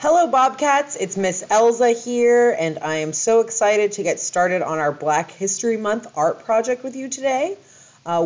Hello Bobcats, it's Miss Elza here, and I am so excited to get started on our Black History Month art project with you today.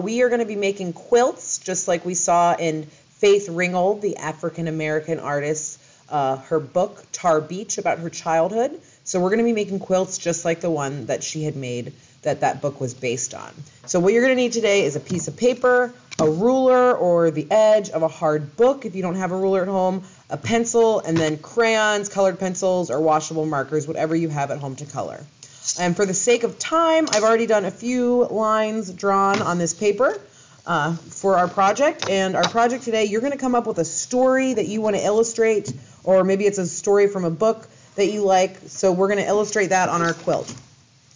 We are going to be making quilts, just like we saw in Faith Ringgold, the African-American artist, her book, Tar Beach, about her childhood. So we're going to be making quilts just like the one that she had made that book was based on. So what you're going to need today is a piece of paper, a ruler or the edge of a hard book if you don't have a ruler at home, a pencil, and then crayons, colored pencils, or washable markers, whatever you have at home to color. And for the sake of time, I've already done a few lines drawn on this paper for our project. And our project today, you're going to come up with a story that you want to illustrate, or maybe it's a story from a book that you like. So we're going to illustrate that on our quilt.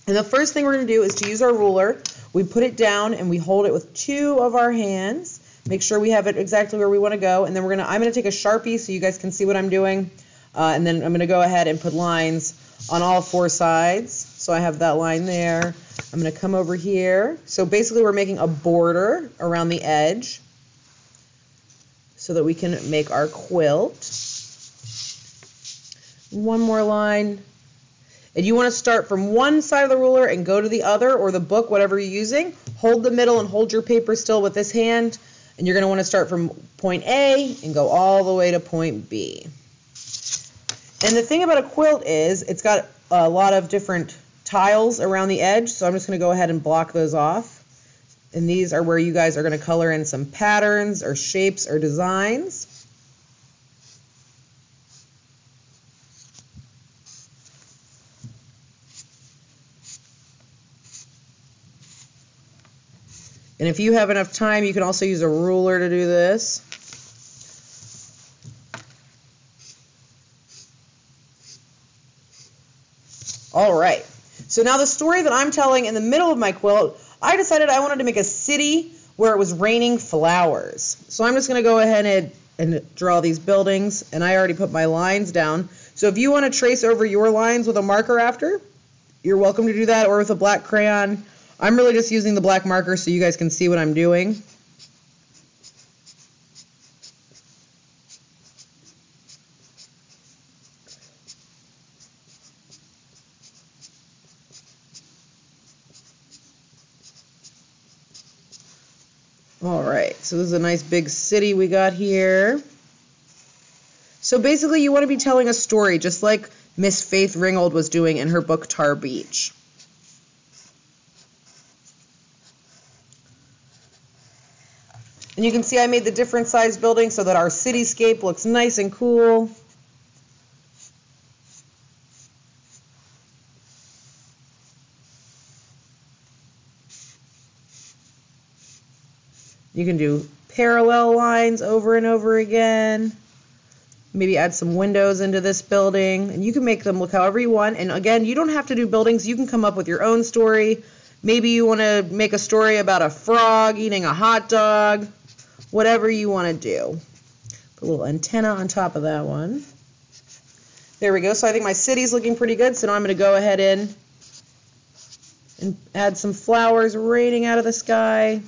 And the first thing we're going to do is to use our ruler. We put it down and we hold it with two of our hands. Make sure we have it exactly where we want to go. And then I'm going to take a Sharpie so you guys can see what I'm doing. And then I'm going to go ahead and put lines on all four sides. So I have that line there. I'm going to come over here. So basically we're making a border around the edge so that we can make our quilt. One more line. And you want to start from one side of the ruler and go to the other, or the book, whatever you're using. Hold the middle and hold your paper still with this hand. And you're going to want to start from point A and go all the way to point B. And the thing about a quilt is it's got a lot of different tiles around the edge, so I'm just going to go ahead and block those off. And these are where you guys are going to color in some patterns or shapes or designs. And if you have enough time, you can also use a ruler to do this. All right. So now the story that I'm telling in the middle of my quilt, I decided I wanted to make a city where it was raining flowers. So I'm just going to go ahead and draw these buildings, and I already put my lines down. So if you want to trace over your lines with a marker after, you're welcome to do that, or with a black crayon. I'm really just using the black marker so you guys can see what I'm doing. All right, so this is a nice big city we got here. So basically you want to be telling a story just like Miss Faith Ringgold was doing in her book Tar Beach. And you can see I made the different size buildings so that our cityscape looks nice and cool. You can do parallel lines over and over again. Maybe add some windows into this building. And you can make them look however you want. And again, you don't have to do buildings. You can come up with your own story. Maybe you want to make a story about a frog eating a hot dog. Whatever you want to do. Put a little antenna on top of that one. There we go. So I think my city's looking pretty good. So now I'm going to go ahead and add some flowers raining out of the sky.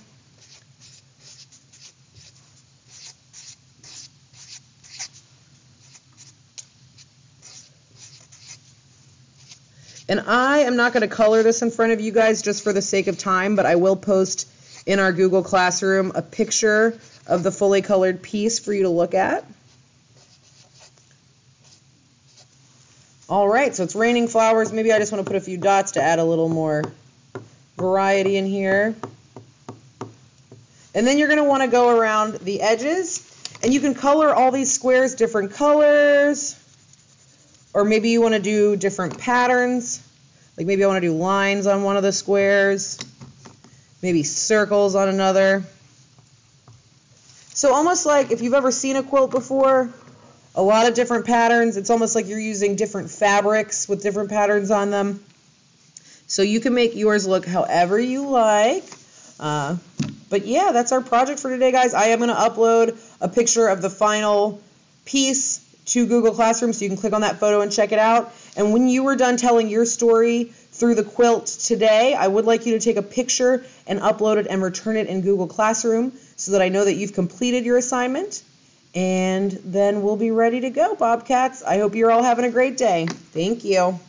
And I am not going to color this in front of you guys just for the sake of time, but I will post in our Google Classroom a picture of the fully colored piece for you to look at. All right, so it's raining flowers. Maybe I just want to put a few dots to add a little more variety in here. And then you're going to want to go around the edges, and you can color all these squares different colors, or maybe you want to do different patterns. Like maybe I want to do lines on one of the squares, maybe circles on another. So almost like if you've ever seen a quilt before, a lot of different patterns. It's almost like you're using different fabrics with different patterns on them. So you can make yours look however you like. But yeah, that's our project for today, guys. I am going to upload a picture of the final piece to Google Classroom, so you can click on that photo and check it out. And when you were done telling your story through the quilt today, I would like you to take a picture and upload it and return it in Google Classroom so that I know that you've completed your assignment. and then we'll be ready to go, Bobcats. I hope you're all having a great day. Thank you.